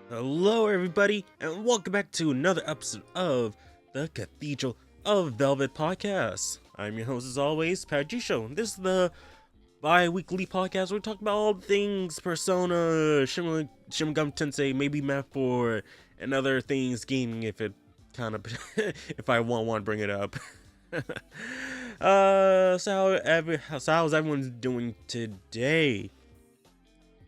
Hello, everybody, and welcome back to another episode of the Cathedral of Velvet podcast. I'm your host, as always, Pat Show. This is the bi-weekly podcast where we talk about all things Persona, Shin Megami Tensei, maybe Map 4, and other things gaming if it kind of, if I want to bring it up. So how's everyone doing today?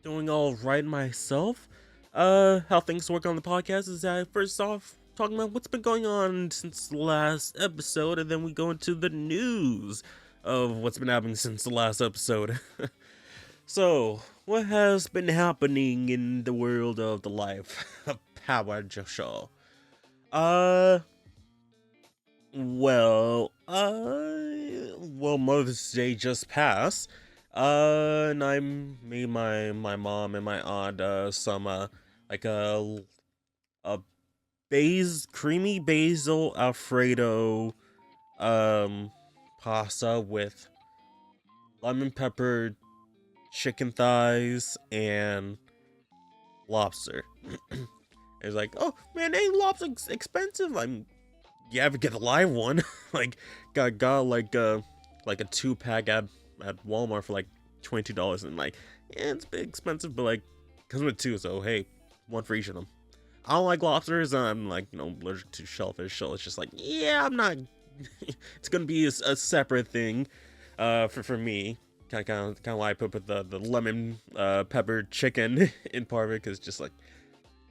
Doing all right myself. How things work on the podcast is that first off, talking about what's been going on since the last episode, and then we go into the news of what's been happening since the last episode. So, what has been happening in the world of the life of Power Joshua? Well, Mother's Day just passed. And I made my mom and my aunt some like a creamy basil alfredo pasta with lemon pepper chicken thighs and lobster. It's like, oh man, ain't lobster expensive? You ever get the live one? Like got like a 2-pack at Walmart for like $22, and like, yeah, it's a bit expensive, but like comes with 2, so hey, 1 for each of them. I don't like lobsters, and I'm like, allergic to shellfish, so it's just like, yeah, I'm not. It's gonna be a separate thing, for me. Kind of why I put the lemon pepper chicken in part of it, because just like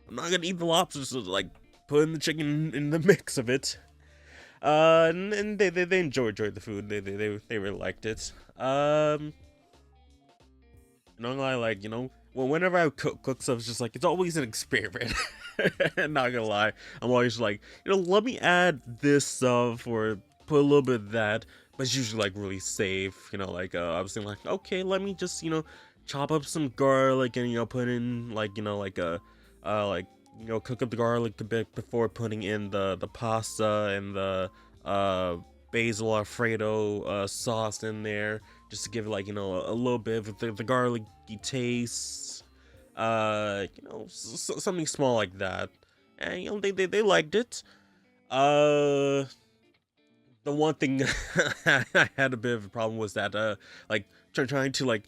I'm not gonna eat the lobsters, so like putting the chicken in the mix of it. And they enjoyed the food. They really liked it. Not gonna lie, like, whenever I cook stuff, it's just like, it's always an experiment. Not gonna lie, I'm always like, let me add this stuff or put a little bit of that, but it's usually like really safe. Like I was thinking like, okay, let me just chop up some garlic and put in like cook up the garlic a bit before putting in the pasta and the basil alfredo sauce in there, just to give it like a little bit of the garlicky taste, something small like that. And they liked it. The one thing I had a bit of a problem was that like trying to like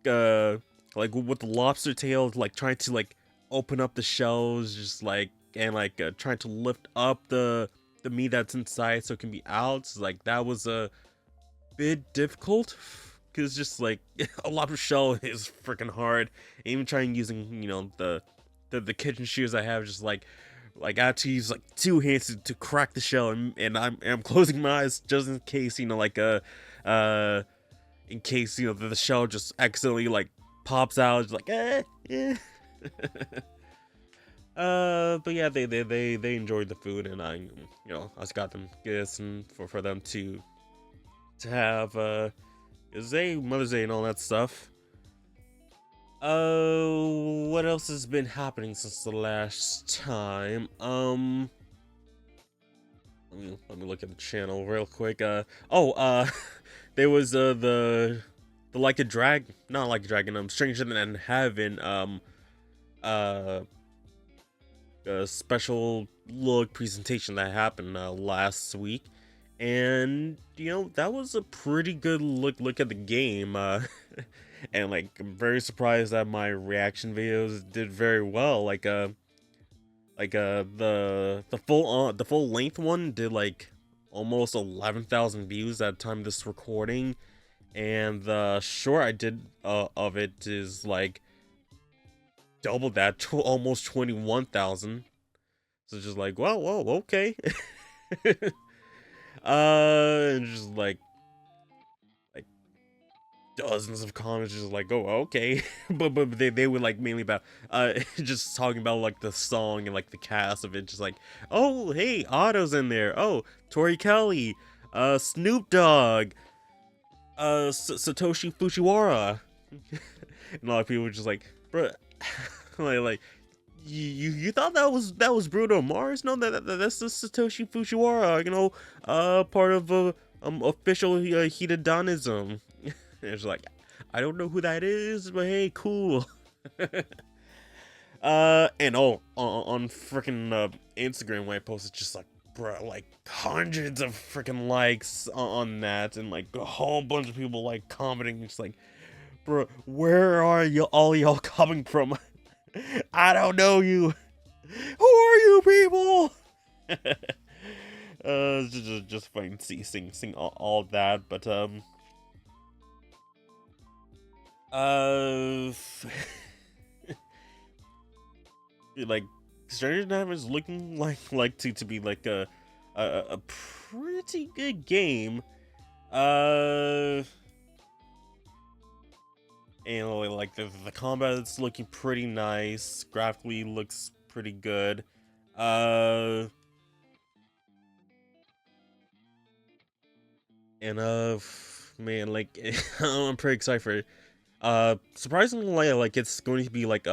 with the lobster tail, like trying to like open up the shells, just like, and like trying to lift up the meat that's inside so it can be out. So, like, that was a bit difficult, because just like a lobster shell is freaking hard. Even trying using the kitchen shears I have, just like I have to use like 2 hands to crack the shell, and I'm closing my eyes just in case in case the shell just accidentally like pops out. It's like but yeah, they enjoyed the food, and I just got them gifts and for them to have Mother's Day and all that stuff. What else has been happening since the last time? Let me look at the channel real quick. There was the Like a Dragon, not Like a Dragon, Stranger Than Heaven, a special look presentation that happened last week, and that was a pretty good look at the game, and like I'm very surprised that my reaction videos did very well. The full length one did like almost 11,000 views at the time of this recording, and the short I did of it is like double that, to almost 21,000. So it's just like, whoa, okay. And just like dozens of comments, just like, oh, okay. but they were like mainly about just talking about like the song and like the cast of it, just like, oh, hey, Otto's in there, oh, Tori Kelly, Snoop Dogg, Satoshi Fujiwara. And a lot of people were just like, bruh, like you thought that was Bruno Mars? No, that's the Satoshi Fujiwara, part of official hedonism. It's like, I don't know who that is, but hey, cool. And on freaking Instagram when I posted, just like, bro, like hundreds of freaking likes on that, and like a whole bunch of people like commenting, just like, bro, where are you all y'all coming from? I don't know you. Who are you people? Just fine, sing all that, but uh, like Stranger Time is looking to be like a pretty good game. Uh, and like the combat is looking pretty nice. Graphically looks pretty good. Uh, and man, like I'm pretty excited for it. Surprisingly, like it's going to be like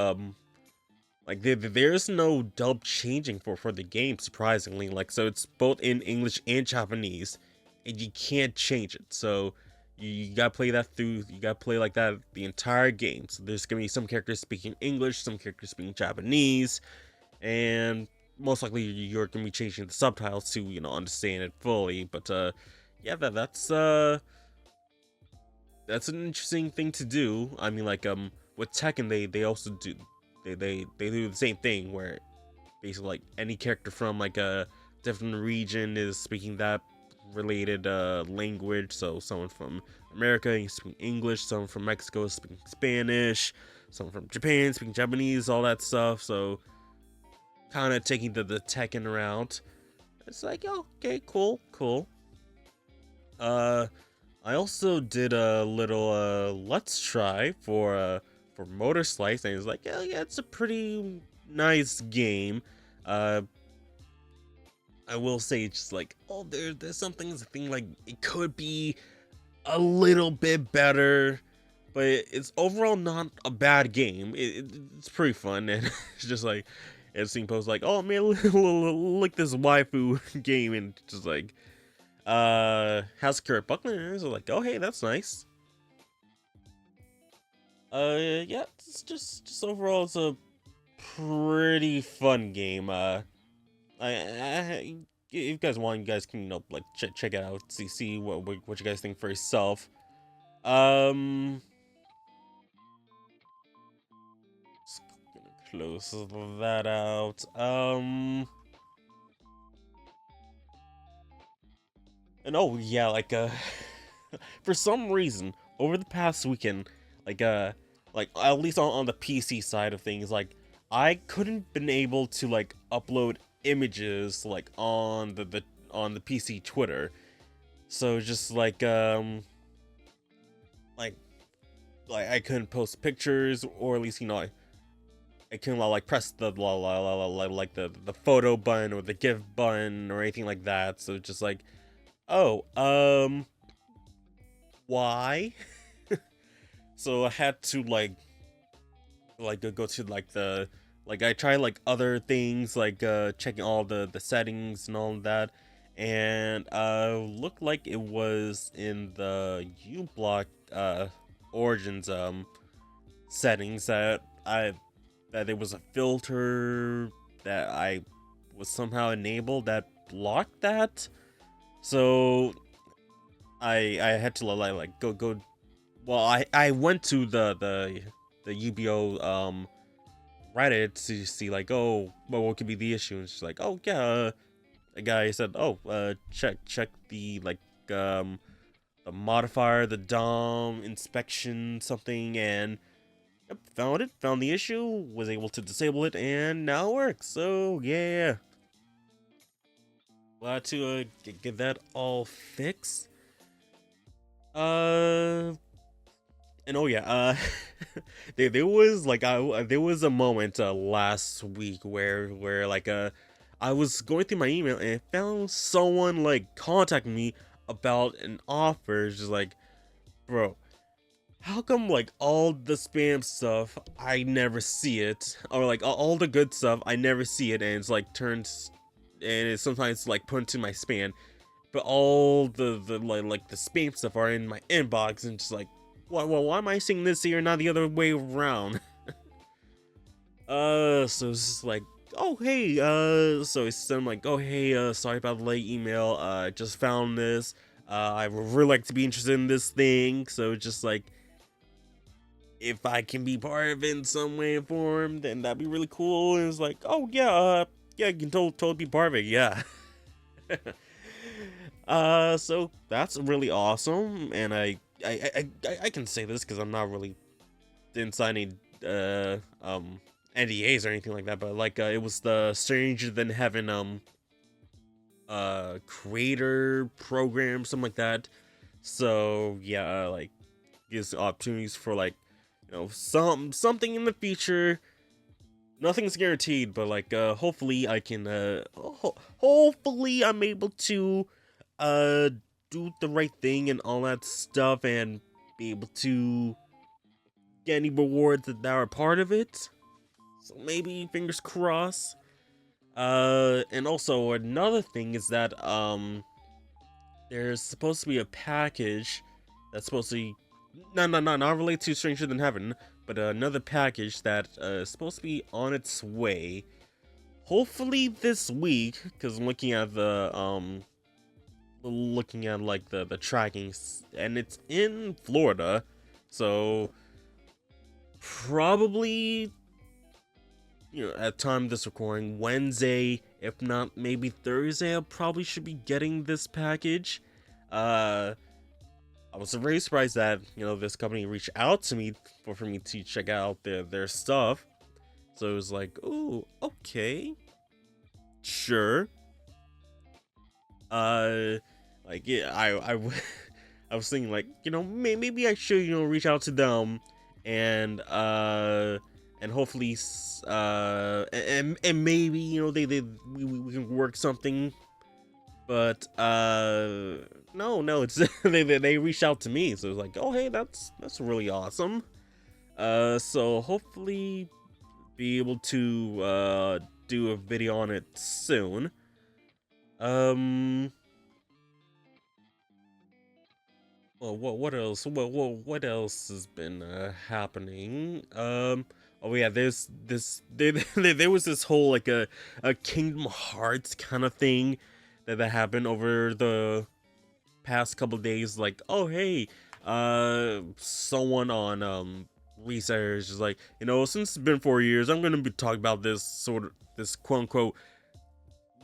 there's no dub changing for the game, surprisingly. Like, so it's both in English and Japanese, and you can't change it. So you gotta play that through. You gotta play like that the entire game. So there's gonna be some characters speaking English, some characters speaking Japanese, and most likely you're gonna be changing the subtitles to understand it fully. But yeah, that's an interesting thing to do. I mean, like with Tekken, they also do they do the same thing where basically like any character from like a different region is speaking that related language. So someone from America is speaking English, someone from Mexico is speaking Spanish, someone from Japan speaking Japanese, all that stuff. So kind of taking the Tekken route. It's like, oh, okay, cool. Uh, I also did a little let's try for Motor Slice, and it's like, yeah, it's a pretty nice game. Uh, I will say, just like, oh, there's some things I think like it could be a little bit better, but it's overall not a bad game. It's pretty fun, and it's just like it's seeing posts like, oh man, look this waifu game, and just like has Kurt Buckner. So like, oh hey, that's nice. Yeah, it's just overall, it's a pretty fun game. If you guys want, you guys can like check it out, see what you guys think for yourself. Um, just gonna close that out. And oh yeah, like for some reason over the past weekend, like like at least on the PC side of things, like I couldn't been able to like upload images like on on the PC Twitter. So just like like I couldn't post pictures, or at least I couldn't like press the like the photo button or the GIF button or anything like that. So just like, oh, why? So I had to go to like the like I tried like other things, like checking all the settings and all of that, and looked like it was in the uBlock origins settings that there was a filter that I was somehow enabled that blocked that. So I had to like go. Well, I went to the UBO Reddit to see like, oh, well, what could be the issue? And she's like, oh yeah, a guy said, oh, check the like the modifier, the DOM inspection something, and yep, found the issue, was able to disable it, and now it works. So yeah, glad to get that all fixed. Uh, and oh yeah, there was like there was a moment last week where like I was going through my email and I found someone like contacting me about an offer. It's just like, bro, how come like all the spam stuff I never see it, or like all the good stuff I never see it, and it's like turns, and it's sometimes like put into my spam, but all the like the spam stuff are in my inbox, and just like, why am I seeing this here, not the other way around? So it's just like, oh hey, so it's them like, oh hey, sorry about the late email. Just found this. I would really like to be interested in this thing. So it's just like, if I can be part of it in some way or form, then that'd be really cool. And it's like, oh yeah, yeah, you can totally be part of it. Yeah. So that's really awesome, and I can say this because I'm not really didn't sign any NDAs or anything like that, but like it was the Stranger Than Heaven creator program, something like that. So yeah, like gives opportunities for like something in the future. Nothing's guaranteed, but like hopefully I can hopefully I'm able to uh do the right thing and all that stuff and be able to get any rewards that are part of it. So maybe fingers crossed. And also another thing is that there's supposed to be a package that's supposed to be not related to Stranger Than Heaven, but another package that is supposed to be on its way. Hopefully this week, because I'm looking at like the tracking, and it's in Florida, so probably at time of this recording, Wednesday, if not maybe Thursday, I probably should be getting this package. I was very surprised that this company reached out to me for me to check out their stuff. So it was like, oh, okay, sure. Like yeah, I was thinking like maybe I should reach out to them and hopefully and maybe we can work something, but no it's they reached out to me, so it's like, oh hey, that's really awesome. So hopefully be able to do a video on it soon. Well, what else? What else has been happening? Oh yeah, there was this whole like a Kingdom Hearts kind of thing that happened over the past couple days. Like, oh hey, someone on Research is just like, since it's been 4 years, I'm gonna be talking about this quote unquote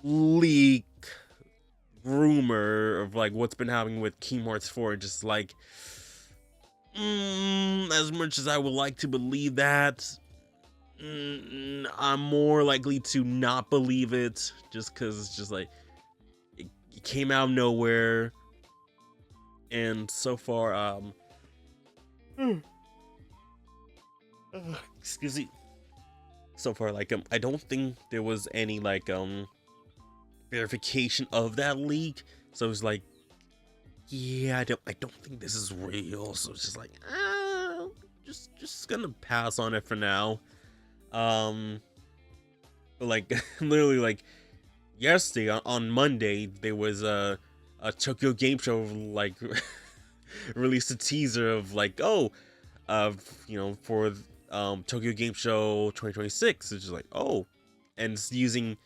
leak rumor of like what's been happening with Kingdom Hearts 4. Just like, as much as I would like to believe that, I'm more likely to not believe it, just because it's just like it came out of nowhere. And so far, excuse me, so far, like I don't think there was any like verification of that leak. So it's like, yeah, I don't think this is real. So it's just like, just gonna pass on it for now. But like literally like yesterday on Monday there was a Tokyo Game Show like released a teaser of like, oh, for Tokyo Game Show 2026. It's just like, oh, and it's using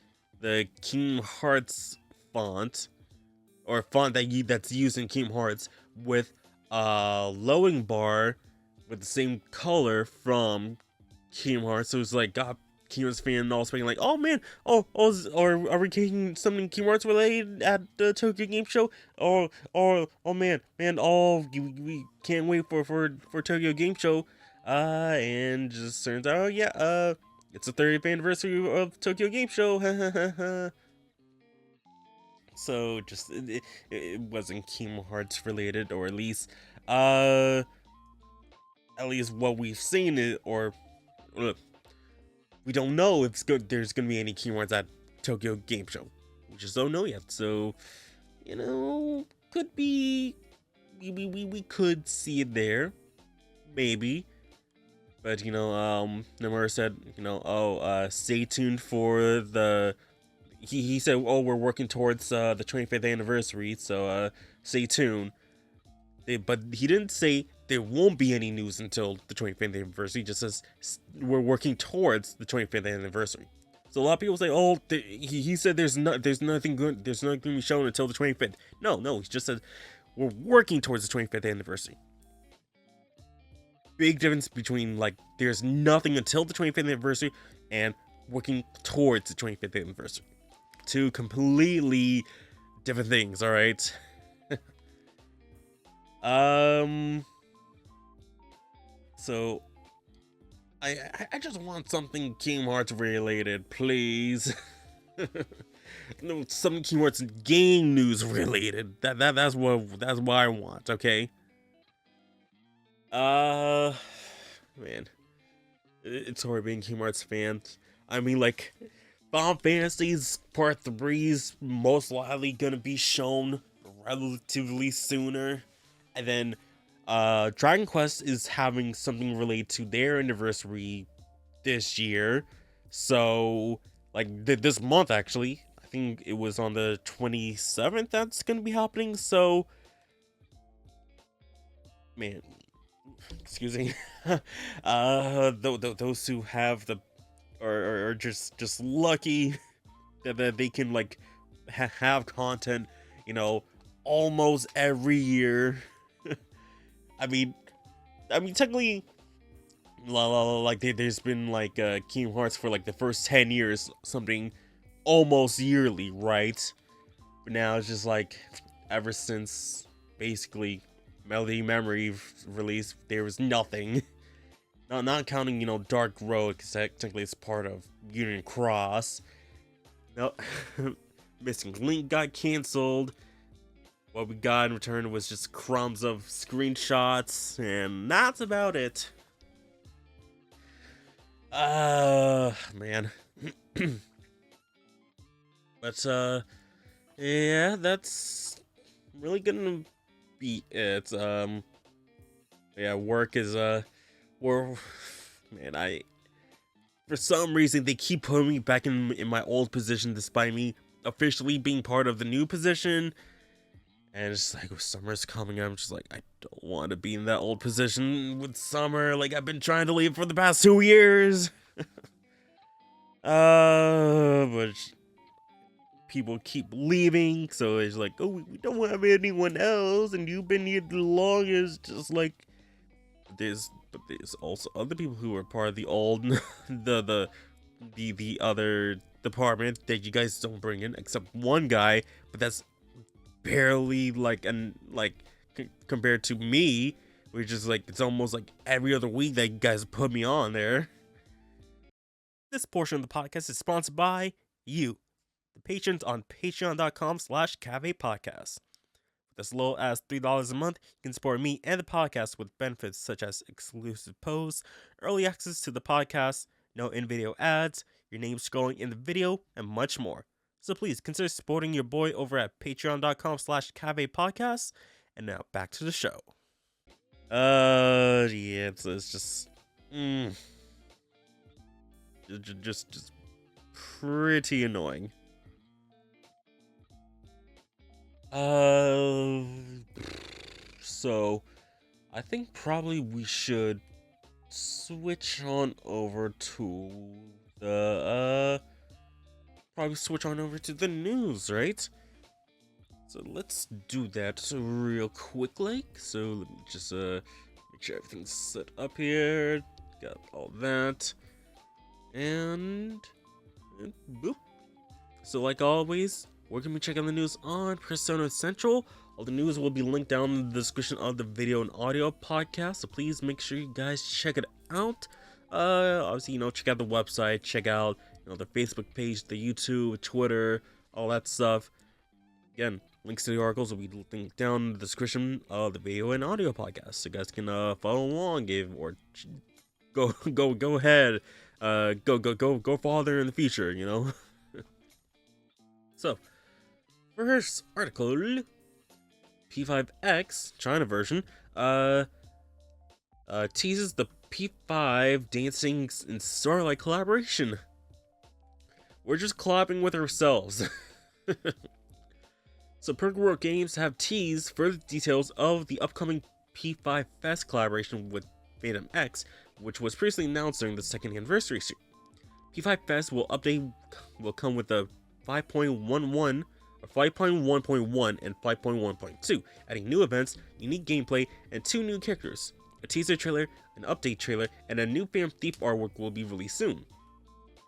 the Kingdom Hearts font, or font that's used in Kingdom Hearts, with a loading bar with the same color from Kingdom Hearts. So it's like got Kingdom Hearts fan all speaking like, oh man, or are we getting something Kingdom Hearts related at the Tokyo Game Show? Oh man, we can't wait for Tokyo Game Show. And just turns out, oh yeah, it's the 30th anniversary of Tokyo Game Show. So just it wasn't Kingdom Hearts related, or at least what we've seen it, or we don't know if there's gonna be any Kingdom Hearts at Tokyo Game Show. We just don't know yet. So could be we could see it there, maybe. But Nomura said, stay tuned for the. He said, oh, we're working towards the 25th anniversary, so stay tuned. But he didn't say there won't be any news until the 25th anniversary. He just says we're working towards the 25th anniversary. So a lot of people say, "Oh, he said there's nothing good, there's nothing to be shown until the 25th." No, he just said we're working towards the 25th anniversary. Big difference between like there's nothing until the 25th anniversary and working towards the 25th anniversary. Two completely different things. All right. So I just want something Kingdom Hearts related, please. No, some Kingdom Hearts game news related. That's what I want. Okay. Man, it's hard being Kingdom Hearts fan. I mean, like, Final Fantasy's Part 3's most likely gonna be shown relatively sooner, and then Dragon Quest is having something related to their anniversary this year. So, like, this month, actually. I think it was on the 27th that's going to be happening. So, man, excuse me. Those who have the, are just lucky that they can, like, have content, almost every year. I mean, technically, like there's been like Kingdom Hearts for like the first 10 years, something almost yearly, right? But now it's just like ever since basically Melody Memory release, there was nothing. Not counting Dark Road, because technically it's part of Union Cross. No, Missing Link got canceled. What we got in return was just crumbs of screenshots, and that's about it. Man. But, yeah, that's really gonna be it. Yeah, work is, man, for some reason, they keep putting me back in my old position, despite me officially being part of the new position. And it's like, with summer's coming, I'm just like, I don't want to be in that old position with summer. Like, I've been trying to leave for the past 2 years. But people keep leaving, so it's like, oh, we don't have anyone else, and you've been here the longest. Just like, there's also other people who are part of the old, the other department that you guys don't bring in, except one guy, but that's barely compared to me, which is like it's almost like every other week that you guys put me on there. This portion of the podcast is sponsored by you, the patrons on patreon.com/cavepodcast. With as low as $3 a month, you can support me and the podcast with benefits such as exclusive posts, early access to the podcast, no in-video ads, your name scrolling in the video, and much more. So please consider supporting your boy over at patreon.com/cavepodcast. And now back to the show. Yeah, it's just, just pretty annoying. So I think probably we should switch on over to the, news, right? So let's do that real quickly. So let me just make sure everything's set up here. Got all that. And boop. So like always, where can we check out the news on Persona Central? All the news will be linked down in the description of the video and audio podcast. So please make sure you guys check it out. Obviously, check out the website, check out the Facebook page, the YouTube, Twitter, all that stuff. Again, links to the articles will be linked down in the description of the video and audio podcast, so you guys can follow along, or go ahead, go farther in the future, So, first article, P5X China version, teases the P5 Dacing and Starlight collaboration. We're just collabing with ourselves. So World Games have teased further details of the upcoming P5X collaboration with P5X, which was previously announced during the second anniversary stream. P5X will come with a 5.11 or 5.1.1 and 5.1.2, adding new events, unique gameplay, and 2 new characters. A teaser trailer, an update trailer, and a new Phantom Thief artwork will be released soon.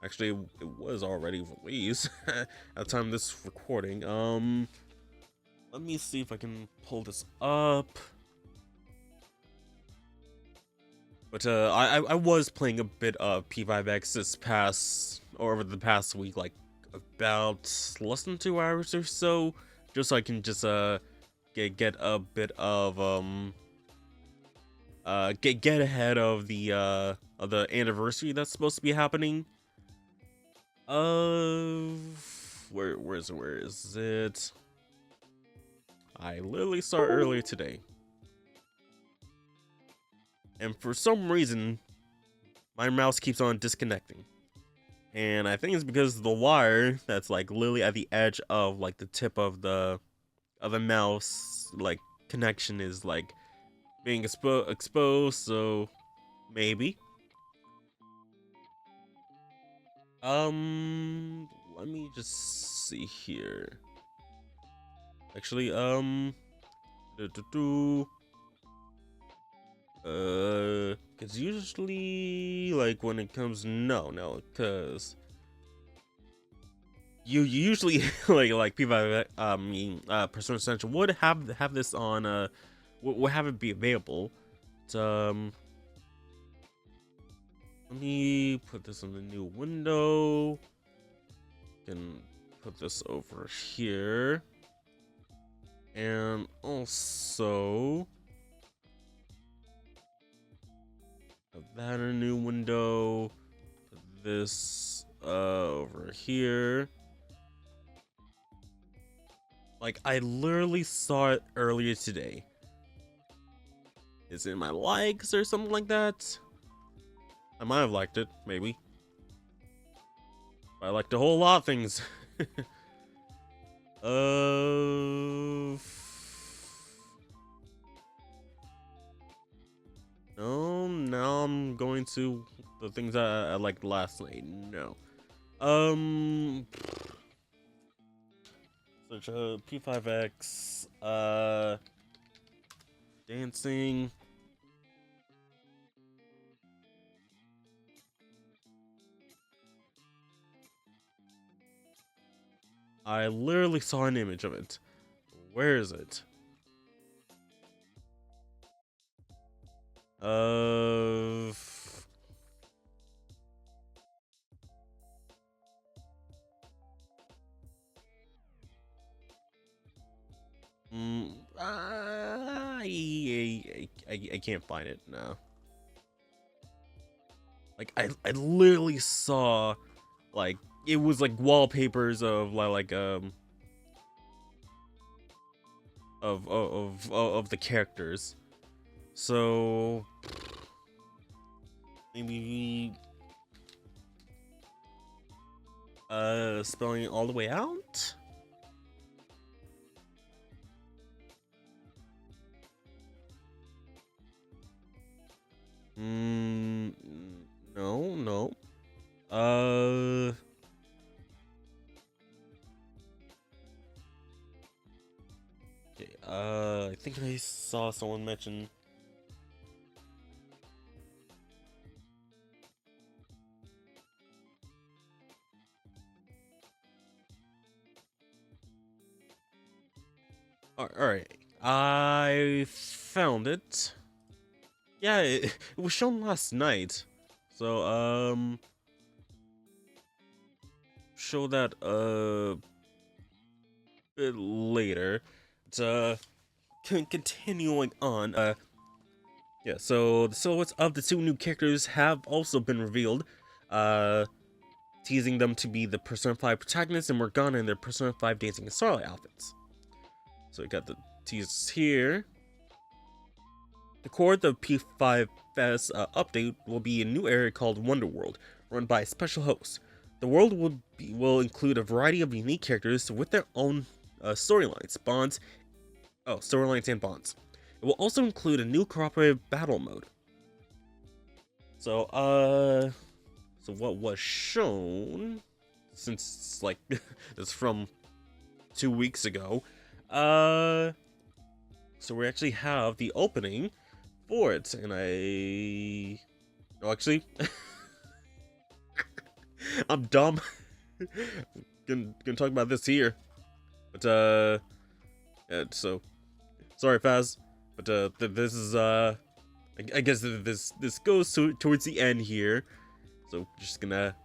Actually, it was already released at the time of this recording. Let me see if I can pull this up. But I was playing a bit of P5X over the past week, like about less than 2 hours or so, just so I can just get a bit of get ahead of the anniversary that's supposed to be happening. Where is it? I literally saw it earlier today. And for some reason, my mouse keeps on disconnecting. And I think it's because the wire that's like literally at the edge of like the tip of the mouse like connection is like being exposed, so maybe. Let me just see here. Actually, it's usually like when it comes no, because you usually like people Persona Essential would have this on would have it be available. But, let me put this in the new window. Can put this over here, and also have that in a new window. Put this over here. Like, I literally saw it earlier today. Is it in my likes or something like that? I might have liked it, maybe. I liked a whole lot of things. No, now I'm going to the things I liked last night. No. Search P5X, Dacing. I literally saw an image of it. Where is it? I can't find it now. Like I literally saw, like, it was like wallpapers of of the characters. So maybe spelling it all the way out. No. Okay, I think I saw someone mention. Alright, I found it. Yeah, it was shown last night. So, show that a bit later. It's continuing on. Yeah, so the silhouettes of the 2 new characters have also been revealed, teasing them to be the Persona 5 protagonists and Morgana in their Persona 5 Dacing and Starlight outfits. So we got the teasers here. The core of the P5S update will be a new area called Wonder World, run by a special host. The world will include a variety of unique characters with their own storylines, bonds. Oh, storylines and bonds. It will also include a new cooperative battle mode. So what was shown, since like it's from 2 weeks ago, so we actually have the opening for it, and actually, I'm dumb. gonna talk about this here, but so sorry, Faz, but this is I guess this goes towards the end here, so just gonna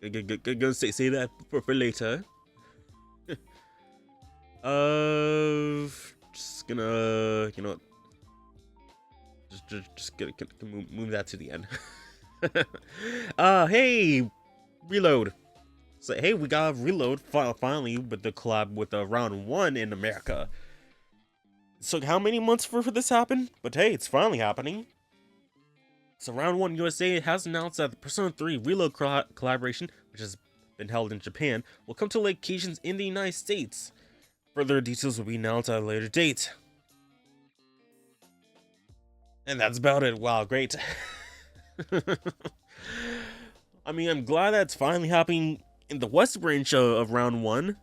say that for later. Just gonna, just gonna move that to the end. Hey, Reload. So hey, we got Reload finally with the collab with Round 1 in America. So how many months for this happen? But hey, it's finally happening. So Round 1 USA has announced that the Persona 3 Reload collaboration, which has been held in Japan, will come to locations in the United States. Further details will be announced at a later date. And that's about it. Wow, great. I mean, I'm glad that's finally happening in the West branch of Round 1.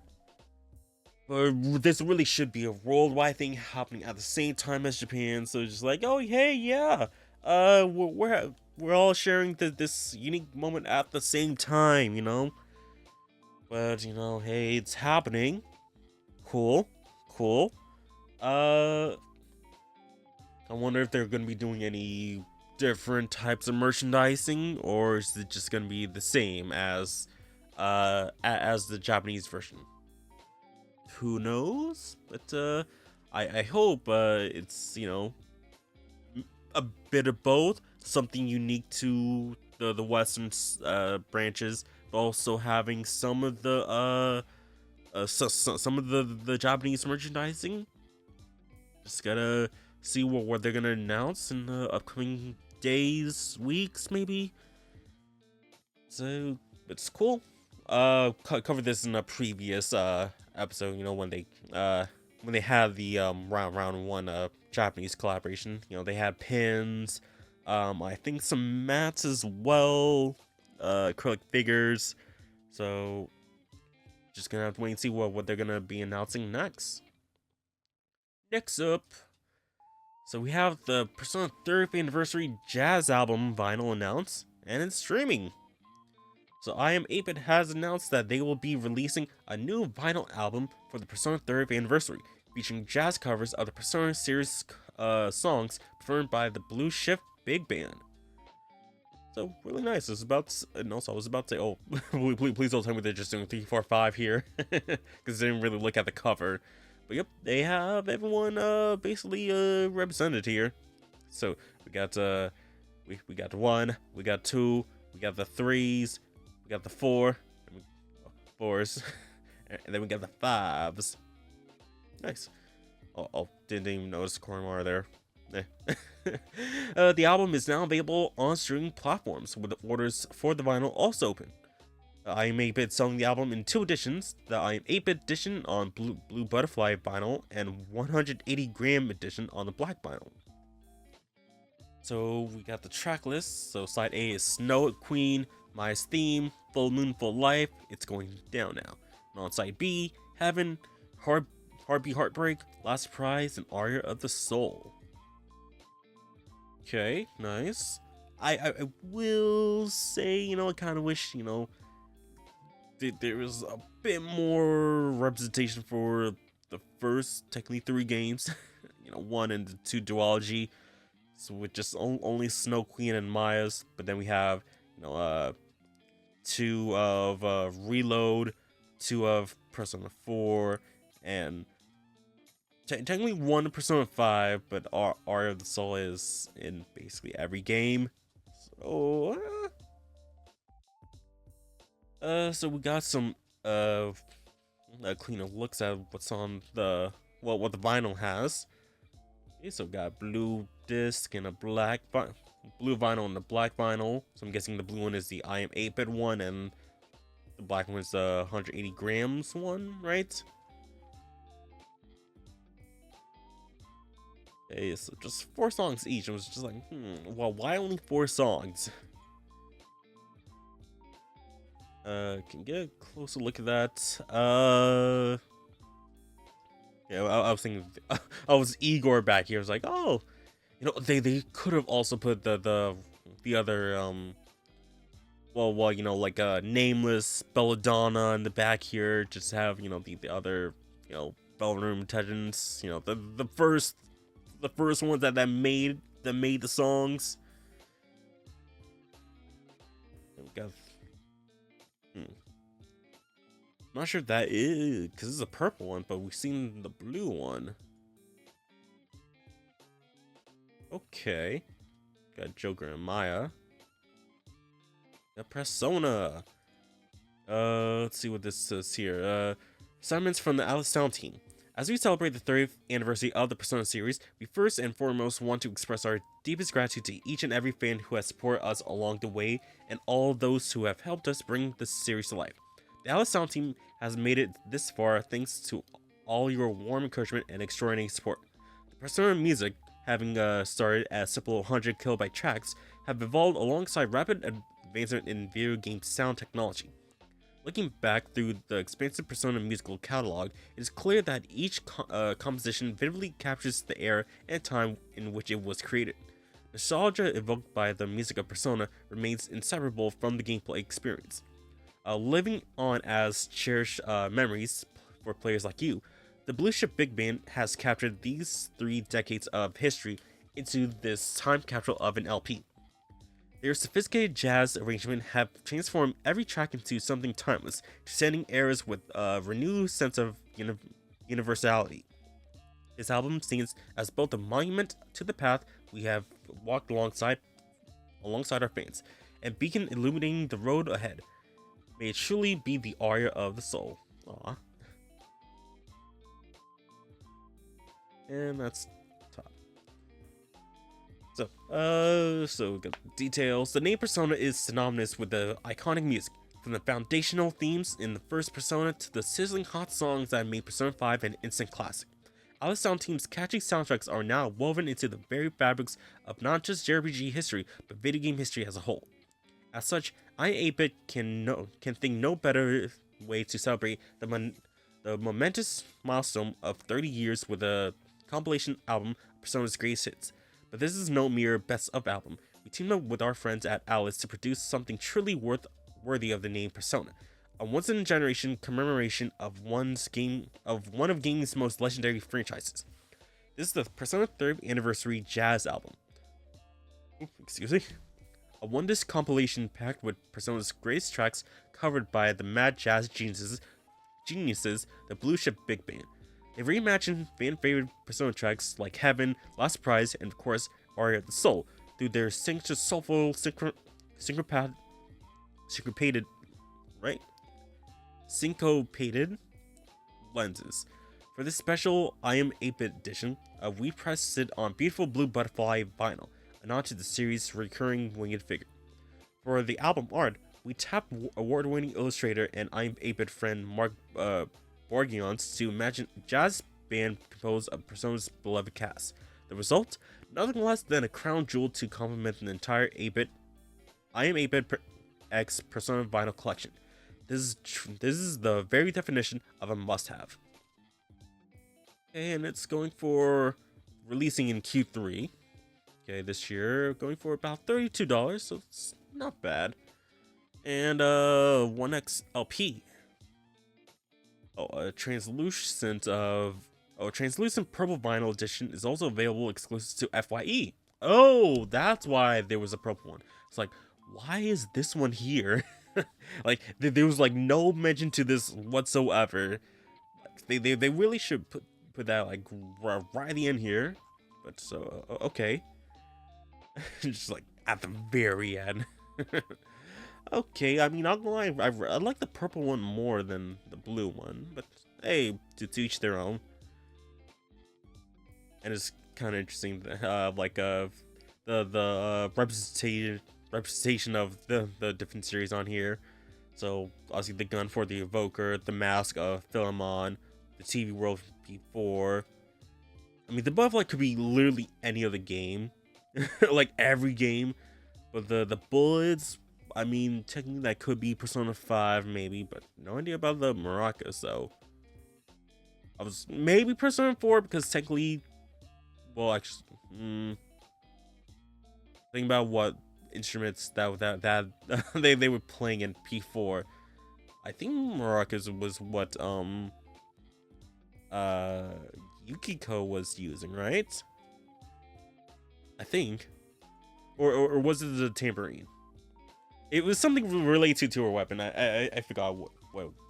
But this really should be a worldwide thing happening at the same time as Japan. So just like, oh, hey, yeah. We're all sharing this unique moment at the same time, you know? But, hey, it's happening. Cool. I wonder if they're gonna be doing any different types of merchandising, or is it just gonna be the same as the Japanese version? Who knows? But I hope it's a bit of both, something unique to the Western branches, but also having some of the some of the Japanese merchandising. Just gotta see what they're gonna announce in the upcoming days, weeks, maybe. So it's cool. Covered this in a previous episode. When they had the round 1 Japanese collaboration. They had pins. I think some mats as well. Acrylic figures. So just gonna have to wait and see what they're gonna be announcing next. Next up, so we have the Persona 3rd Anniversary Jazz Album vinyl announced, and it's streaming. So I Am 8-Bit has announced that they will be releasing a new vinyl album for the Persona 3rd Anniversary, featuring jazz covers of the Persona series songs performed by the Blue Shift Big Band. So really nice. And also I was about to say, oh, please don't tell me they're just doing 3, 4, 5 here, because I didn't really look at the cover. But yep, they have everyone basically represented here. So we got we got 1, we got 2, we got the 3s, we got the 4s, and then we got the 5s. Nice. Oh, didn't even notice Koromar there. The album is now available on streaming platforms, with the orders for the vinyl also open. I Am 8-Bit selling the album in 2 editions, the I Am 8-Bit edition on Blue Butterfly vinyl, and 180 gram edition on the black vinyl. So we got the track list. So side A is Snow Queen, Maya's Theme, Full Moon, Full Life, It's Going Down Now. And on side B, Heaven, Heartbeat Heartbreak, Last Prize, and Aria of the Soul. Okay, nice. I will say, I kind of wish, there was a bit more representation for the first, technically 3 games. 1 and 2 duology. So with just only Snow Queen and Maya's, but then we have, 2 of Reload, 2 of Persona 4, and technically 1 Persona 5, but Aria of the Soul is in basically every game. So we got some cleaner looks at what's on what the vinyl has. Okay, so we got blue disc and a blue vinyl and the black vinyl. So I'm guessing the blue one is the I Am 8-Bit one, and the black one is the 180 grams one, right? Okay, so just 4 songs each. I was just like, well, why only 4 songs? Can get a closer look at that. Yeah, I was thinking, I was Igor back here. I was like, oh, they could have also put the other like nameless belladonna in the back here. Just have the other ballroom attendants. The first ones that made the songs. And we got, hmm. Not sure if that is because it's a purple one, but we've seen the blue one. Okay, got Joker and Maya. Got Persona. Let's see what this says here. Assignments from the Alice Town team. As we celebrate the 30th anniversary of the Persona series, we first and foremost want to express our deepest gratitude to each and every fan who has supported us along the way and all those who have helped us bring this series to life. The Alice Town team has made it this far thanks to all your warm encouragement and extraordinary support. The Persona music, having started as simple 100 kilobyte tracks, have evolved alongside rapid advancement in video game sound technology. Looking back through the expansive Persona musical catalog, it is clear that each composition vividly captures the era and time in which it was created. Nostalgia evoked by the music of Persona remains inseparable from the gameplay experience. Living on as cherished memories for players like you, the Blue Ship Big Band has captured these 3 decades of history into this time capsule of an LP. Their sophisticated jazz arrangement have transformed every track into something timeless, transcending eras with a renewed sense of universality. This album stands as both a monument to the path we have walked alongside our fans, and beacon illuminating the road ahead. May it truly be the aria of the soul. Aww. And that's top. So we got details. The name Persona is synonymous with the iconic music, from the foundational themes in the first Persona to the sizzling hot songs that made Persona 5 an instant classic. Alice Sound Team's catchy soundtracks are now woven into the very fabrics of not just JRPG history, but video game history as a whole. As such, I8bit can think no better way to celebrate the momentous milestone of 30 years with a compilation album of Persona's greatest hits. But this is no mere best of album. We teamed up with our friends at Alice to produce something truly worthy of the name Persona, a once-in-a-generation commemoration of one of gaming's most legendary franchises. This is the Persona 3rd Anniversary Jazz album. Excuse me. A one-disc compilation packed with Persona's greatest tracks covered by the mad jazz geniuses, the Blue Ship Big Band. They reimagined fan-favorite Persona tracks like Heaven, Last Prize, and of course, Aria of the Soul through their soulful syncopated lenses. For this special I Am 8-Bit edition, we pressed it on beautiful blue butterfly vinyl, a nod to the series' recurring winged figure. For the album art, we tapped award-winning illustrator and I Am 8-Bit friend Mark Borgions to imagine a jazz band composed of Persona's beloved cast. The result? Nothing less than a crown jewel to complement the entire I Am 8-Bit X Persona vinyl collection. This is the very definition of a must-have. And it's going for releasing in Q3. Okay, this year, going for about $32, so it's not bad. And 1X LP. A translucent purple vinyl edition is also available exclusive to FYE. Oh, that's why there was a purple one. It's like, why is this one here? Like, there was like no mention to this whatsoever. Like, they really should put that like right at the end here. But so okay, just like at the very end. Okay, I mean, I'm gonna lie, I like the purple one more than the blue one, but hey, to each their own. And it's kind of interesting, the representation of the different series on here. So obviously the gun for the Evoker, the mask of Philemon, the TV World P4, I mean, the butterfly could be literally any other game, like every game. But the bullets, I mean, technically that could be Persona 5 maybe, but no idea about the maracas. So I was maybe Persona 4 because technically, well, actually, think about what instruments that they were playing in P4. I think maracas was what Yukiko was using, right? I think, or was it the tambourine? It was something related to her weapon. I forgot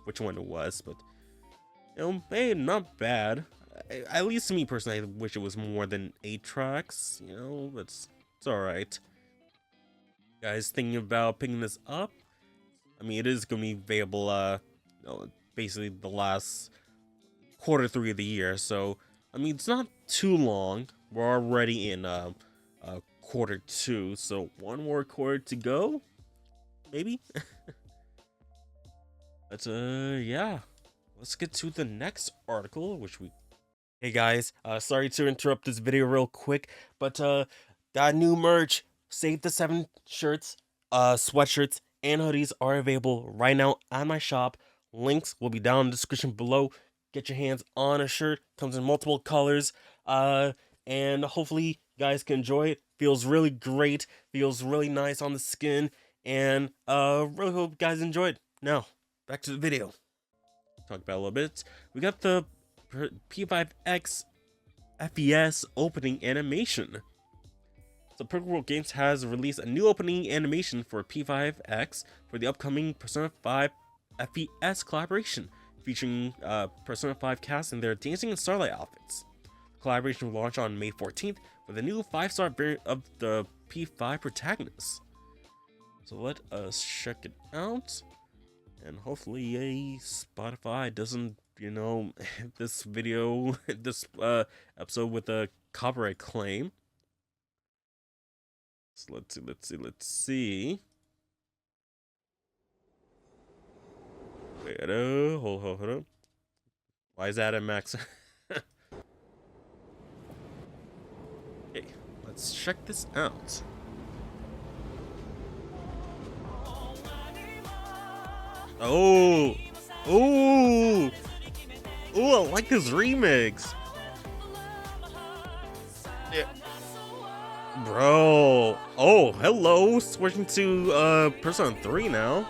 which one it was, but you know, hey, not bad. At least to me personally, I wish it was more than 8 tracks. You know, but it's all right. Guys, thinking about picking this up? I mean, it is gonna be available. You know, basically the last Q3 of the year. So I mean, it's not too long. We're already in Q2, so one more quarter to go, maybe. But yeah, let's get to the next article, which we. Hey guys, sorry to interrupt this video real quick, but got new merch. Save the 7 shirts, sweatshirts, and hoodies are available right now on my shop. Links will be down in the description below. Get your hands on a shirt. Comes in multiple colors. And hopefully you guys can enjoy it. Feels really great. Feels really nice on the skin. And really hope you guys enjoy it. Now, back to the video. Talk about a little bit. We got the P5X FES opening animation. So Perfect World Games has released a new opening animation for P5X for the upcoming Persona 5 FES collaboration, featuring Persona 5 cast in their Dacing and Starlight outfits. The collaboration will launch on May 14th with a new 5-star variant of the P5 protagonist. So let us check it out, and hopefully Spotify doesn't, you know, this video, this episode with a copyright claim. So let's see. Wait, hold up. Why is that at max? Okay, let's check this out. Oh, oh, I like this remix. Yeah. Bro, oh, hello, switching to Persona 3 now.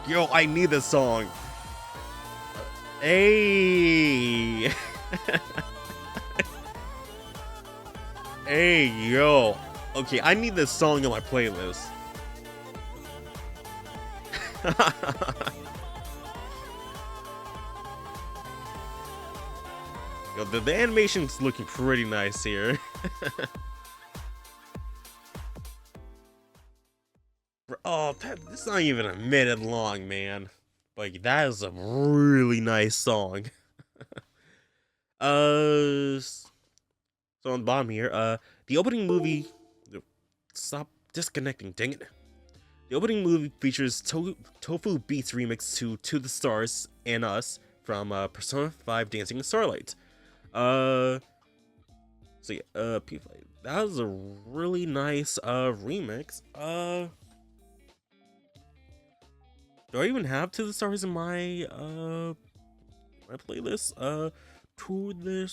Yo, I need this song. Hey. Hey, yo. Okay, I need this song in my playlist. Yo, the animation's looking pretty nice here. Oh, it's not even a minute long, man. Like, that is a really nice song. So on the bottom here, the opening movie. Stop disconnecting, dang it. The opening movie features Tofu Beats remix to the Stars and Us from Persona 5 Dacing and Starlight. So yeah, P5. That was a really nice remix. Do I even have To the Stars in my my playlist? To the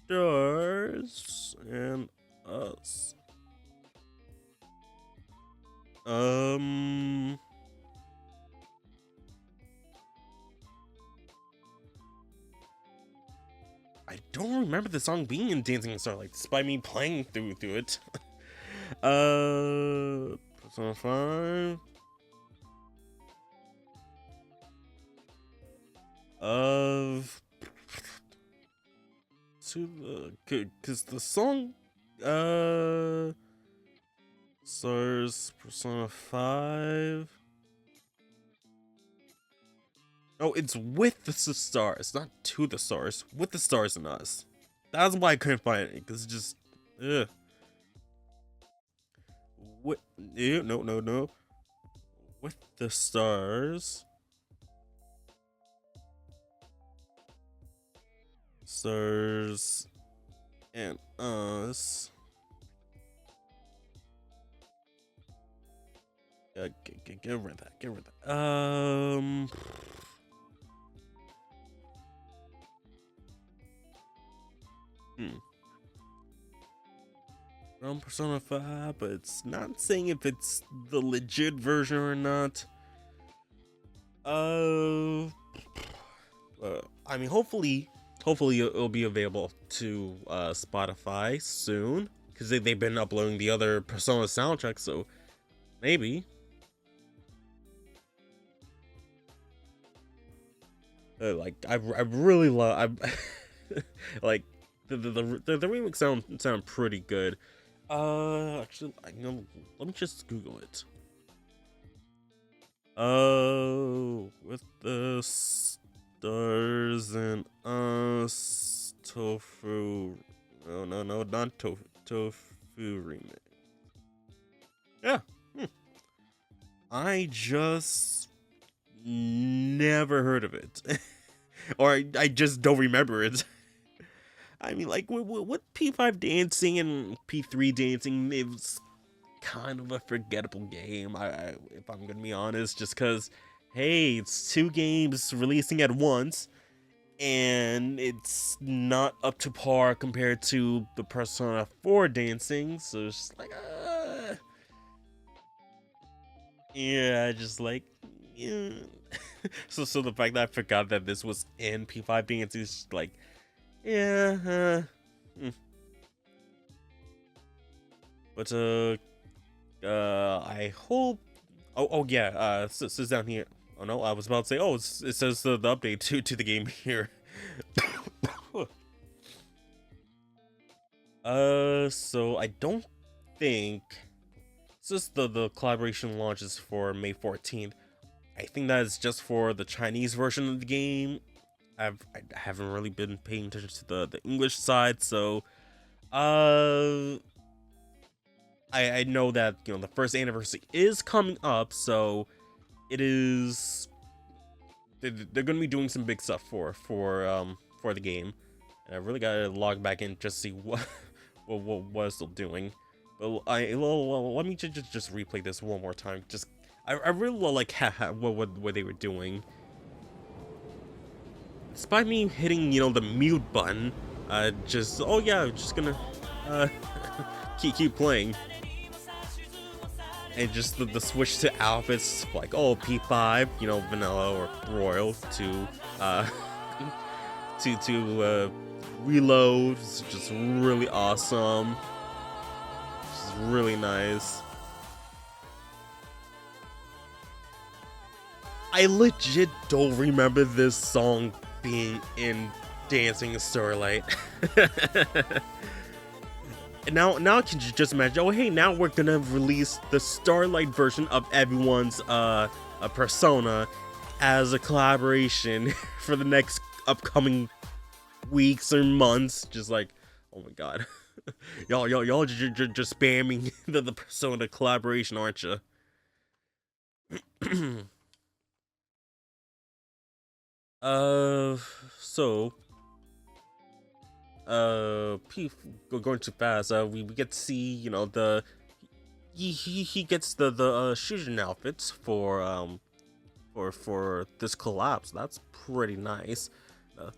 Stars and Us. I don't remember the song being in Dancing in Starlight, despite me playing through it. Persona 5. Cause the song, Stars, Persona 5. Oh, it's with the stars, not to the stars. With the Stars and Us. That's why I couldn't find it, because it's just, ugh. What? No. With the Stars. Stars and us. Get rid of that. Get rid of that. From Persona 5, but it's not saying if it's the legit version or not. I mean, hopefully it'll be available to Spotify soon, because they've been uploading the other Persona soundtracks, so maybe. Like I really love like the remix sound pretty good. Actually, let me just Google it. With the Stars and Us Tofu. No, not Tofu remake. Yeah. I just never heard of it. Or I just don't remember it. I mean, like, with P5 Dacing and P3 Dacing, it was kind of a forgettable game, if I'm gonna be honest, just because, hey, it's 2 games releasing at once, and it's not up to par compared to the Persona 4 Dacing, so it's just like, yeah, just like, yeah. so the fact that I forgot that this was in P5 Dacing is just like, yeah, But I hope. Oh yeah. It says down here. Oh no, I was about to say. Oh, it says the update to the game here. So I don't think. Since the collaboration launches for May 14th, I think that is just for the Chinese version of the game. I haven't really been paying attention to the English side, so I know that, you know, the first anniversary is coming up, so it is they're gonna be doing some big stuff for the game, and I really gotta log back in just to see what it's still doing. But let me just replay this one more time. Just I really like what they were doing. Despite me hitting, you know, the mute button, just oh yeah, just gonna keep playing. And just the switch to outfits, like, oh, P5, you know, vanilla or royal, to reload, it's just really awesome. Just really nice. I legit don't remember this song being in Dancing Starlight. And now I can just imagine, oh hey, now we're gonna release the Starlight version of everyone's a Persona as a collaboration for the next upcoming weeks or months. Just like, oh my god. y'all just spamming the Persona collaboration, aren't you? So going too fast. We get to see, you know, he gets the Shujin outfits for this collab. So that's pretty nice.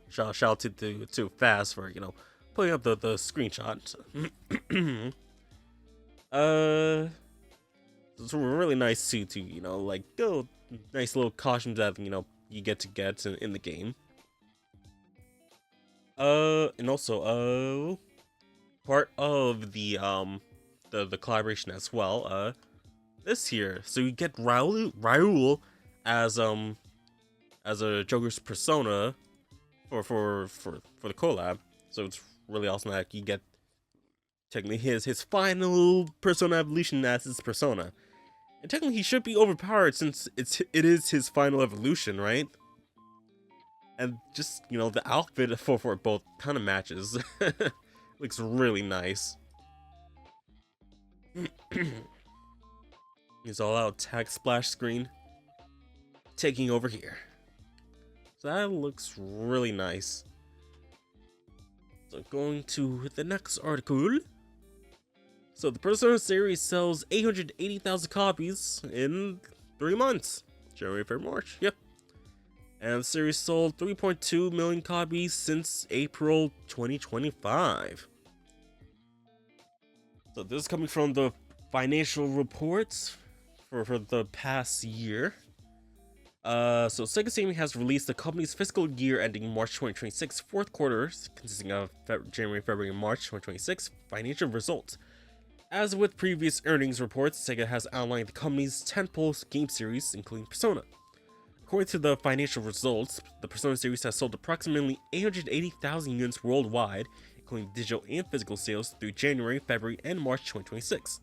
Shout out to Fast for, you know, putting up the screenshot. It's really nice to you know, like, go nice little costumes that, you know, you get in the game. And also, part of the collaboration as well, this here. So you get Raul as a Joker's persona for the collab. So it's really awesome that you get technically his final persona evolution as his persona. And technically he should be overpowered since it is his final evolution, right? And just, you know, the outfit for both kind of matches. Looks really nice. It's all out tag splash screen taking over here. So that looks really nice. So going to the next article. So the Persona series sells 880,000 copies in 3 months. January, February, March. Yep. And the series sold 3.2 million copies since April 2025. So this is coming from the financial reports for the past year. So Sega Sammy has released the company's fiscal year ending March 2026 fourth quarter, consisting of January, February, and March 2026 financial results. As with previous earnings reports, Sega has outlined the company's tentpole game series, including Persona. According to the financial results, the Persona series has sold approximately 880,000 units worldwide, including digital and physical sales through January, February, and March 2026.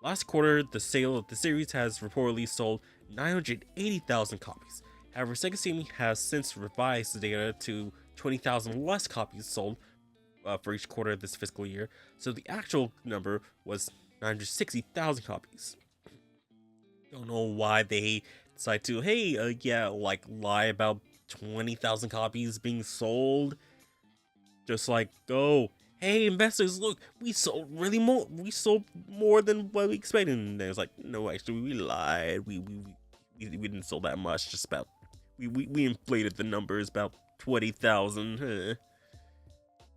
Last quarter, the sale of the series has reportedly sold 980,000 copies. However, Sega Sammy has since revised the data to 20,000 less copies sold for each quarter of this fiscal year, so the actual number was 960,000 copies. Don't know why they decide to, lie about 20,000 copies being sold. Just like, oh, hey investors, look, we sold more than what we expected. And it's like, no, actually, we lied. We didn't sell that much. Just about, we inflated the numbers about 20,000.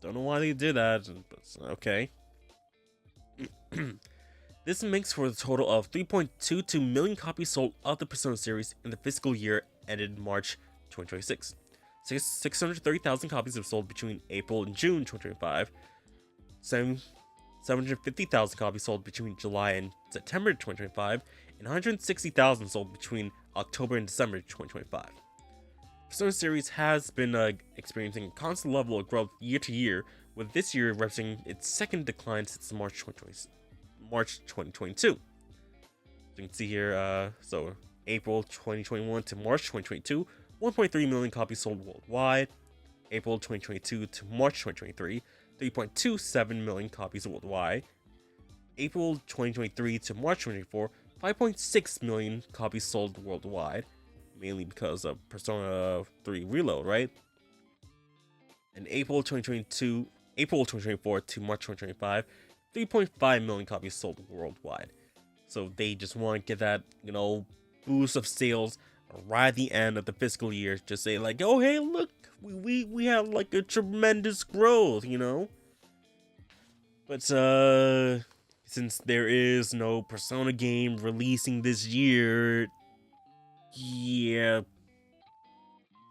Don't know why they did that, but okay. This makes for a total of 3.22 million copies sold of the Persona series in the fiscal year ended March 2026. 630,000 copies have sold between April and June 2025. 750,000 copies sold between July and September 2025, and 160,000 sold between October and December 2025. Persona series has been experiencing a constant level of growth year to year, with this year representing its second decline since March 2022. You can see here, so April 2021 to March 2022, 1.3 million copies sold worldwide. April 2022 to March 2023, 3.27 million copies worldwide. April 2023 to March 2024, 5.6 million copies sold worldwide, mainly because of Persona 3 Reload, right? And April 2024 to March 2025, 3.5 million copies sold worldwide. So they just want to get that, boost of sales right at the end of the fiscal year. Just say like, oh hey, look, we have like a tremendous growth, But since there is no Persona game releasing this year, yeah,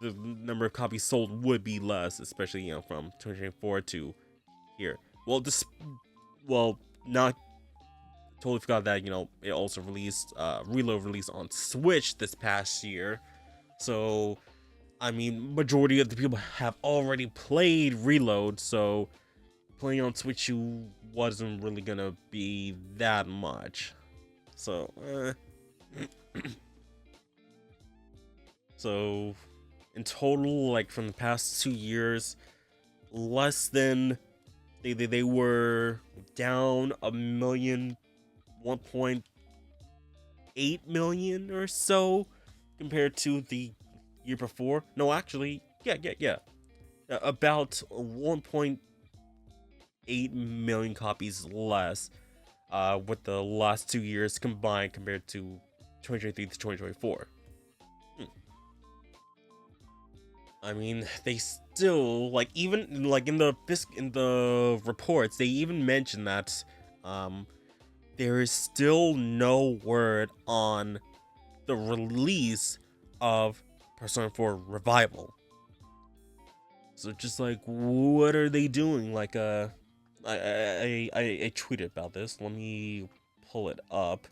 the number of copies sold would be less, especially from 2024 to here. Not totally forgot that it also released Reload released on Switch this past year, so I mean majority of the people have already played Reload, so playing on Switch wasn't really gonna be that much. So so in total, like from the past 2 years, less than they were down a million, 1.8 million or so compared to the year before. No, actually, yeah. About 1.8 million copies less with the last 2 years combined compared to 2023 to 2024. I mean, they still even in the reports they even mentioned that there is still no word on the release of Persona 4 Revival. So just like, what are they doing? Like I tweeted about this. Let me pull it up.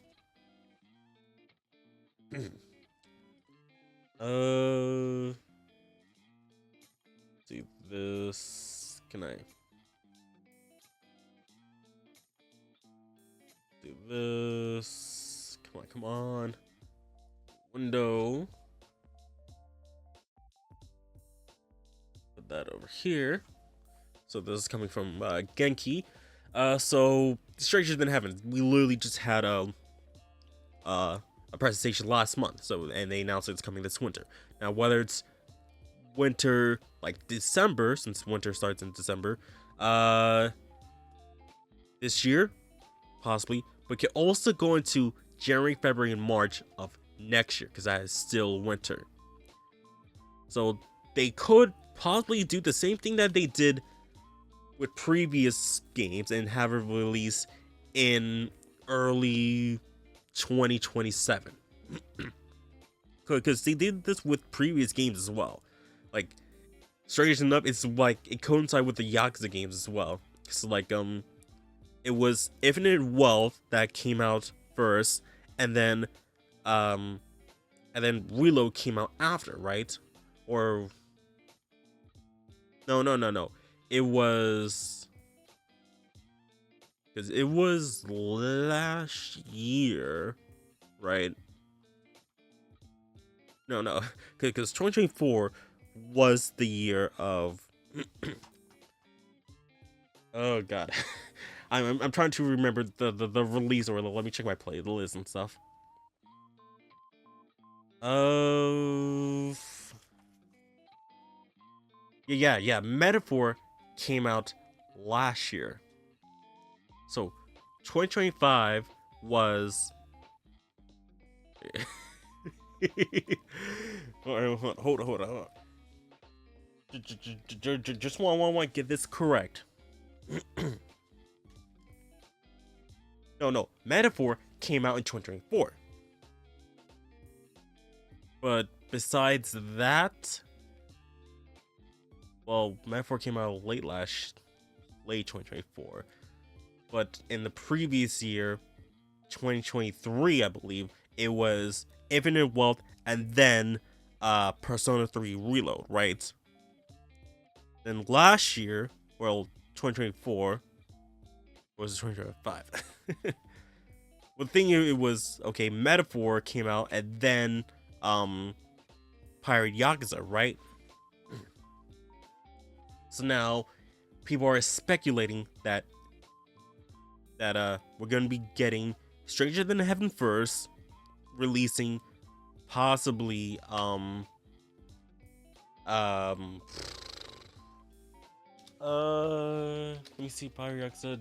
See this. Can I do this? Come on. Window. Put that over here. So this is coming from Genki. So Stranger Than Heaven. We literally just had a presentation last month. So and they announced it's coming this winter. Now whether it's winter like December, since winter starts in December, uh this year, possibly, but can also go into January, February, and March of next year because that is still winter. So they could possibly do the same thing that they did with previous games and have it released in early 2027. Because they did this with previous games as well. Like, strange enough, it's like it coincided with the Yakuza games as well. So like it was Infinite Wealth that came out first, and then Reload came out after, right? Or no. It was because it was last year, right? No, because 2024 was the year of. Oh god, I'm trying to remember the release order. Let me check my playlist and stuff. Yeah. Metaphor came out last year, so 2025 was. Hold on. Just want to get this correct. No. Metaphor came out in 2024. But besides that, well, Metaphor came out late 2024. But in the previous year, 2023, I believe, it was Infinite Wealth and then Persona 3 Reload, right? Then last year, well, 2024, was 2025. The thing it was, okay, Metaphor came out and then Pirate Yakuza, right? So now people are speculating that we're gonna be getting Stranger Than Heaven first, releasing possibly let me see. Pirate Yakuza,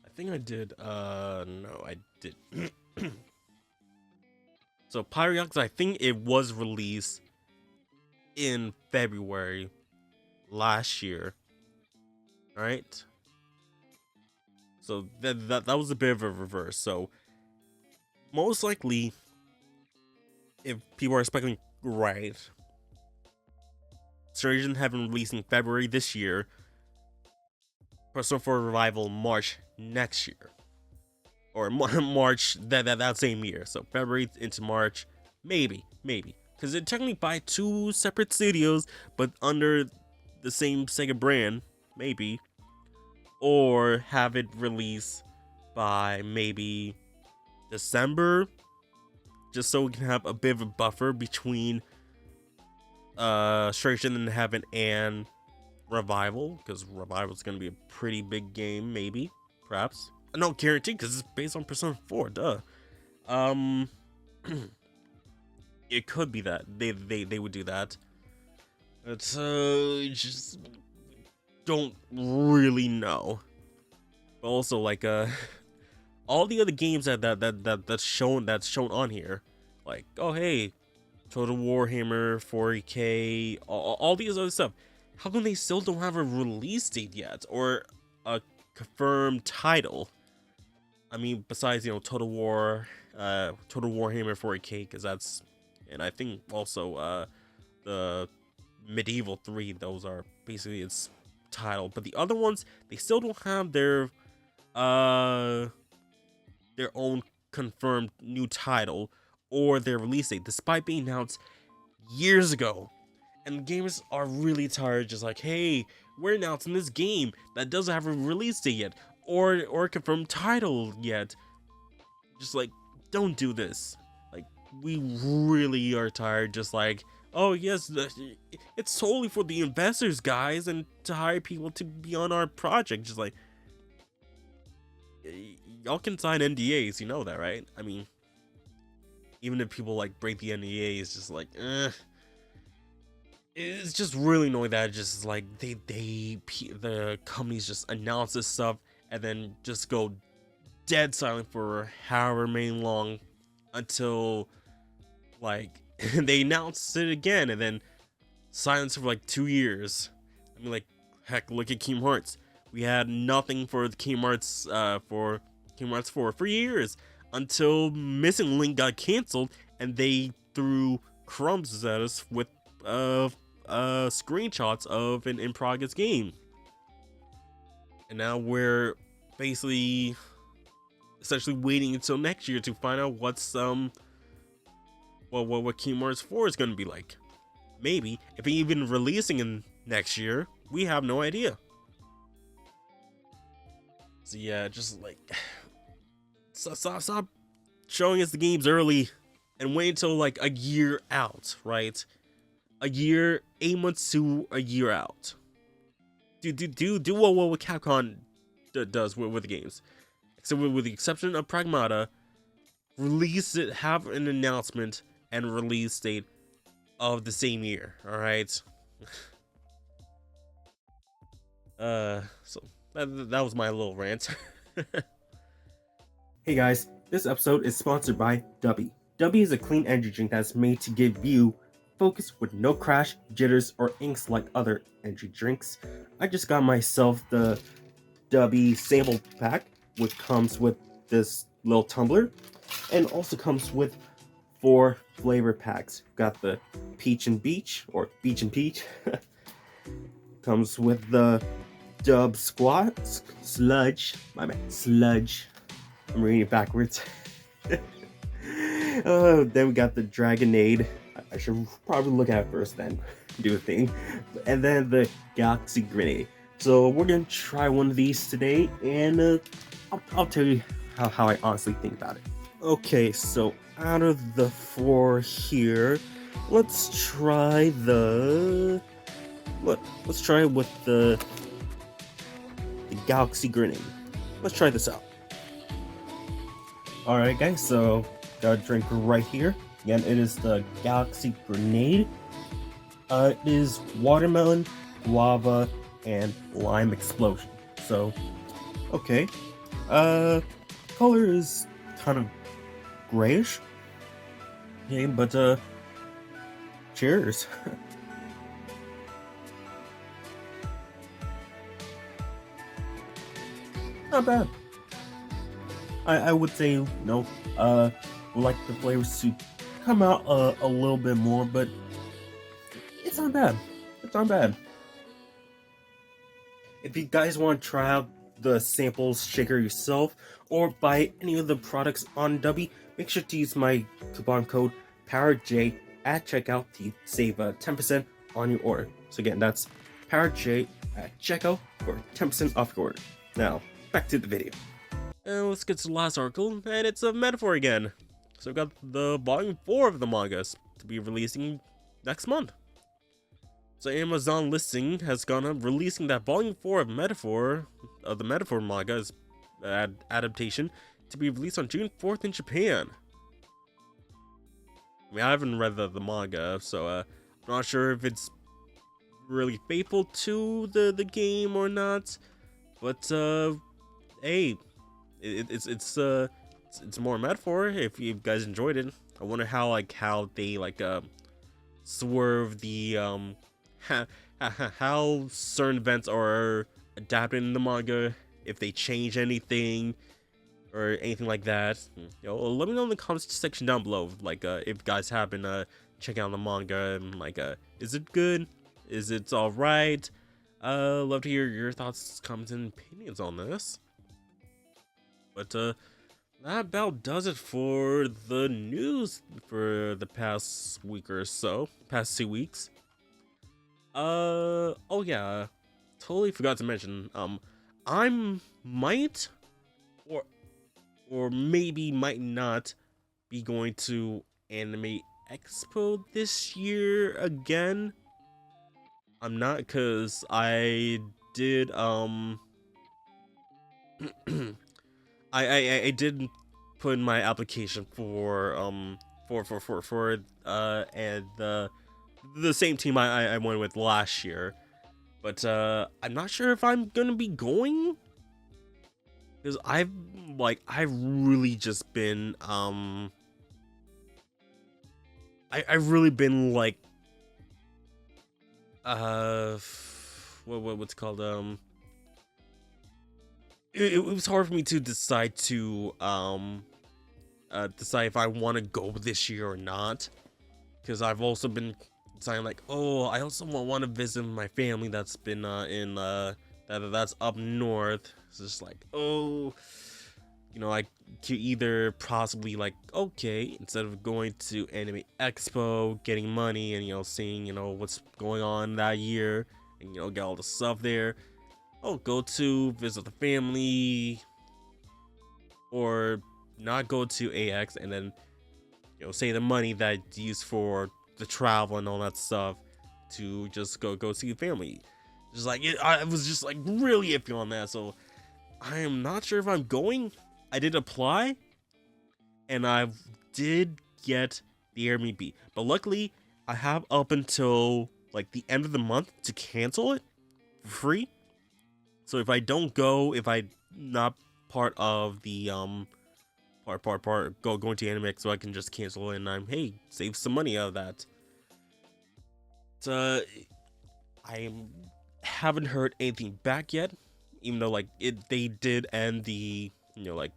I think I did. No, I did. So Pirate Yakuza, I think it was released in February last year. All right. So that was a bit of a reverse. So most likely, if people are expecting right, Surgeon having released in February this year, Persona 4 Revival March next year, or March that same year. So February into March, maybe, because they're technically by two separate studios, but under the same Sega brand, maybe, or have it released by maybe December, just so we can have a bit of a buffer between Stranger Than Heaven and Revival, because Revival is going to be a pretty big game, maybe, perhaps. No guarantee, because it's based on Persona 4, duh. It could be that they would do that. But just don't really know. But also, like all the other games that's shown on here, like, oh hey, Total Warhammer 40K, all these other stuff. How come they still don't have a release date yet, or a confirmed title? I mean, besides, Total Warhammer 40K, because that's, and I think also the Medieval 3, those are basically its title. But the other ones, they still don't have their own confirmed new title or their release date, despite being announced years ago. And gamers are really tired, just like, hey, we're announcing this game that doesn't have a release date yet, or a confirmed title yet. Just like, don't do this. Like, we really are tired, just like, oh yes, it's totally for the investors, guys, and to hire people to be on our project. Just like, y'all can sign NDAs, you know that, right? I mean, even if people like break the NDAs, just like, it's just really annoying that just like the companies just announce this stuff and then just go dead silent for however many long until like they announce it again and then silence for like 2 years. I mean, like, heck, look at Kingdom Hearts. We had nothing for the Kingdom Hearts for Kingdom Hearts 4 for years until Missing Link got canceled and they threw crumbs at us with screenshots of an in progress game. And now we're basically essentially waiting until next year to find out what's what Kingdom Hearts 4 is going to be like. Maybe if even releasing in next year, we have no idea. So yeah, just like stop showing us the games early and wait until like a year out, right? A year, 8 months to a year out. Do what Capcom does with the games. So with the exception of Pragmata, release it, have an announcement and release date of the same year. All right. So that was my little rant. Hey guys, this episode is sponsored by Dubby. Dubby is a clean energy drink that's made to give you focus with no crash, jitters, or inks like other energy drinks. I just got myself the Dubby sample pack, which comes with this little tumbler, and also comes with 4 flavor packs. Got the Peach and Beach, or Beach and Peach. Comes with the Dub Squat, Sludge, my bad, Sludge. I'm reading it backwards. Then we got the Dragonade. I should probably look at it first, then do a thing. And then the Galaxy Grenade. So we're gonna try one of these today, and I'll tell you how I honestly think about it. Okay, so out of the 4 here, let's try the let's try with the Galaxy Grenade. Let's try this out. Alright guys, so got a drink right here. Again, it is the Galaxy Grenade. It is watermelon, guava, and lime explosion. So, okay. Color is kind of grayish. Okay, but cheers. Not bad. I would say no. Like the flavors to come out a little bit more, but it's not bad. It's not bad. If you guys want to try out the samples shaker yourself or buy any of the products on Dubby, make sure to use my coupon code PowerJ at checkout to save 10% on your order. So again, that's PowerJ at checkout for 10% off your order. Now, back to the video. And let's get to the last article, and it's a metaphor again. So we've got the volume 4 of the mangas to be releasing next month. So Amazon listing has gone up releasing that volume 4 of Metaphor, of the Metaphor manga's adaptation, to be released on June 4th in Japan. I mean, I haven't read the manga, so I'm not sure if it's really faithful to the game or not. But hey, it's more metaphor. If you guys enjoyed it, I wonder how they swerve the how certain events are adapted in the manga, if they change anything or anything like that. Let me know in the comments section down below, if you guys have been checking out the manga and is it good? Is it all right? Love to hear your thoughts, comments, and opinions on this. But that about does it for the news for the past week or so, past 2 weeks. Oh yeah, totally forgot to mention, I might or maybe might not be going to Anime Expo this year again. I'm not, because I did I did put in my application for and the the same team I went with last year. But I'm not sure if I'm gonna be going, because I've really just been I've really been like what's it called, it was hard for me to decide if I want to go this year or not, because I've also been saying like, oh, I also want to visit my family that's been that's up north. It's just like, oh, I could either possibly like, okay, instead of going to Anime Expo, getting money and seeing what's going on that year and get all the stuff there, I'll go to visit the family, or not go to AX and then save the money that's used for the travel and all that stuff to just go see the family. Just like I was just like really iffy on that, so I am not sure if I'm going. I did apply, and I did get the Airbnb, but luckily I have up until like the end of the month to cancel it for free. So if I don't go, if I'm not part of the going to Anime, so I can just cancel it and hey, save some money out of that. So I haven't heard anything back yet, even though they did end the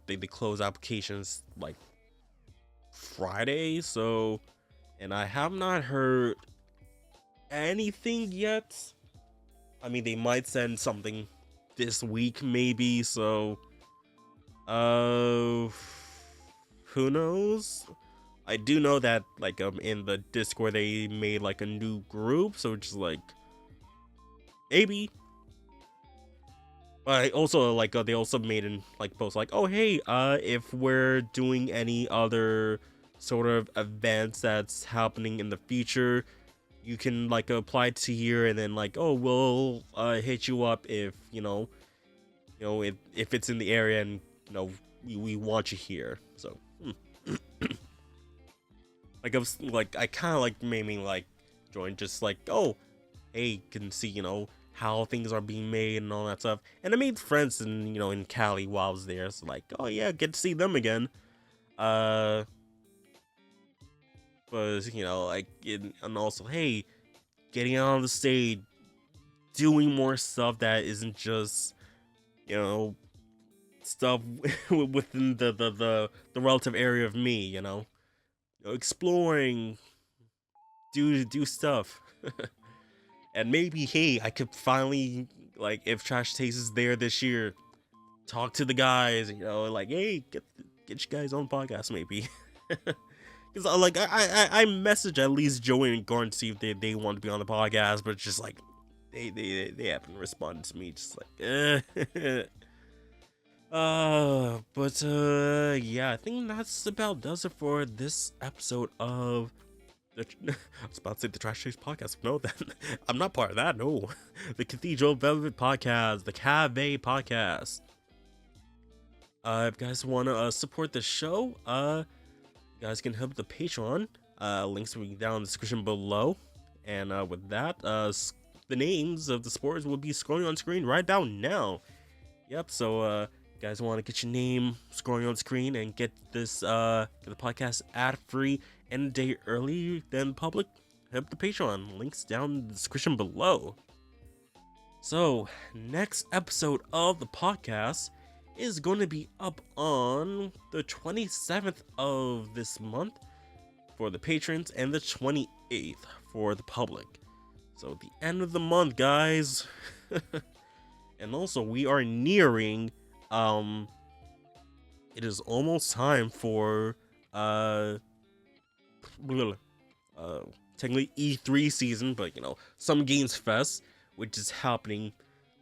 they close applications like Friday, so, and I have not heard anything yet. I mean, they might send something this week maybe, so who knows. I do know that in the Discord they made like a new group, so it's just like maybe. But I also they also made an post like, oh hey, if we're doing any other sort of events that's happening in the future, you can apply to here, and then oh, we'll hit you up if if it's in the area, and we want you here. So I was I kind of made me join, just oh hey, can see how things are being made and all that stuff. And I made friends in Cali while I was there, so oh yeah, get to see them again. But and also, hey, getting out on the stage, doing more stuff that isn't just stuff within the relative area of me, exploring, do stuff. And maybe, hey, I could finally, if Trash Taste is there this year, talk to the guys, hey, get you guys on the podcast, maybe. Because, I message at least Joey and Gordon to see if they want to be on the podcast, but it's just, they haven't responded to me, just, yeah, I think that's about does it for this episode of I was about to say the Trash Taste podcast. No, then I'm not part of that. No, the Cathedral Velvet podcast, the Cafe podcast. If you guys want to support the show, you guys can help the Patreon. Links will be down in the description below. And with that, the names of the supporters will be scrolling on screen right down now. Yep. So, you guys want to get your name scrolling on screen and get this get the podcast ad free and a day early than public, help the Patreon. Links down in the description below. So, next episode of the podcast is going to be up on the 27th of this month for the patrons and the 28th for the public. So, the end of the month, guys. And also, we are nearing, it is almost time for, technically E3 season, but Some Games Fest, which is happening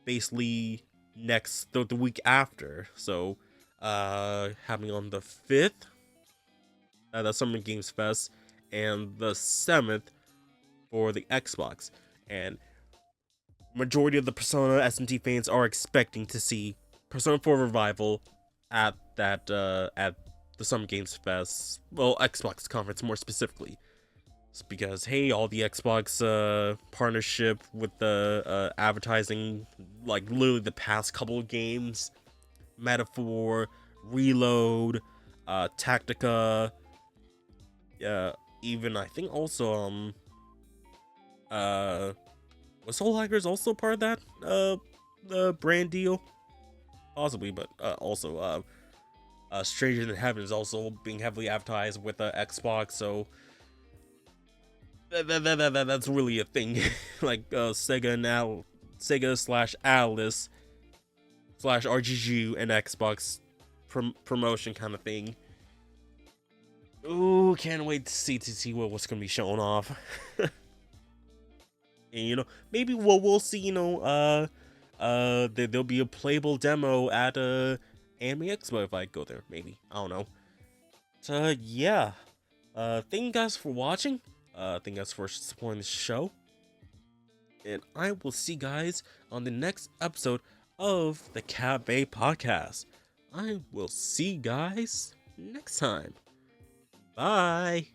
basically the week after. So happening on the 5th, that's Summer Games Fest, and the 7th for the Xbox. And majority of the Persona S&T fans are expecting to see Persona 4 Revival at that at the Summer Games Fest, well, Xbox conference more specifically. It's because hey, all the Xbox partnership with the advertising, like literally the past couple of games, Metaphor, Reload, Tactica, even I think also was Soul Hackers also part of that brand deal? Possibly, but also Stranger Than Heaven is also being heavily advertised with Xbox, so that's really a thing. Like Sega slash Alice slash RGG and Xbox promotion kind of thing. Ooh, can't wait to see what's gonna be shown off. And maybe we'll see, there'll be a playable demo at Anime Expo if I go there, maybe. I don't know. So yeah. Thank you guys for watching. Thank you guys for supporting the show. And I will see you guys on the next episode of the Cat Bay Podcast. I will see you guys next time. Bye.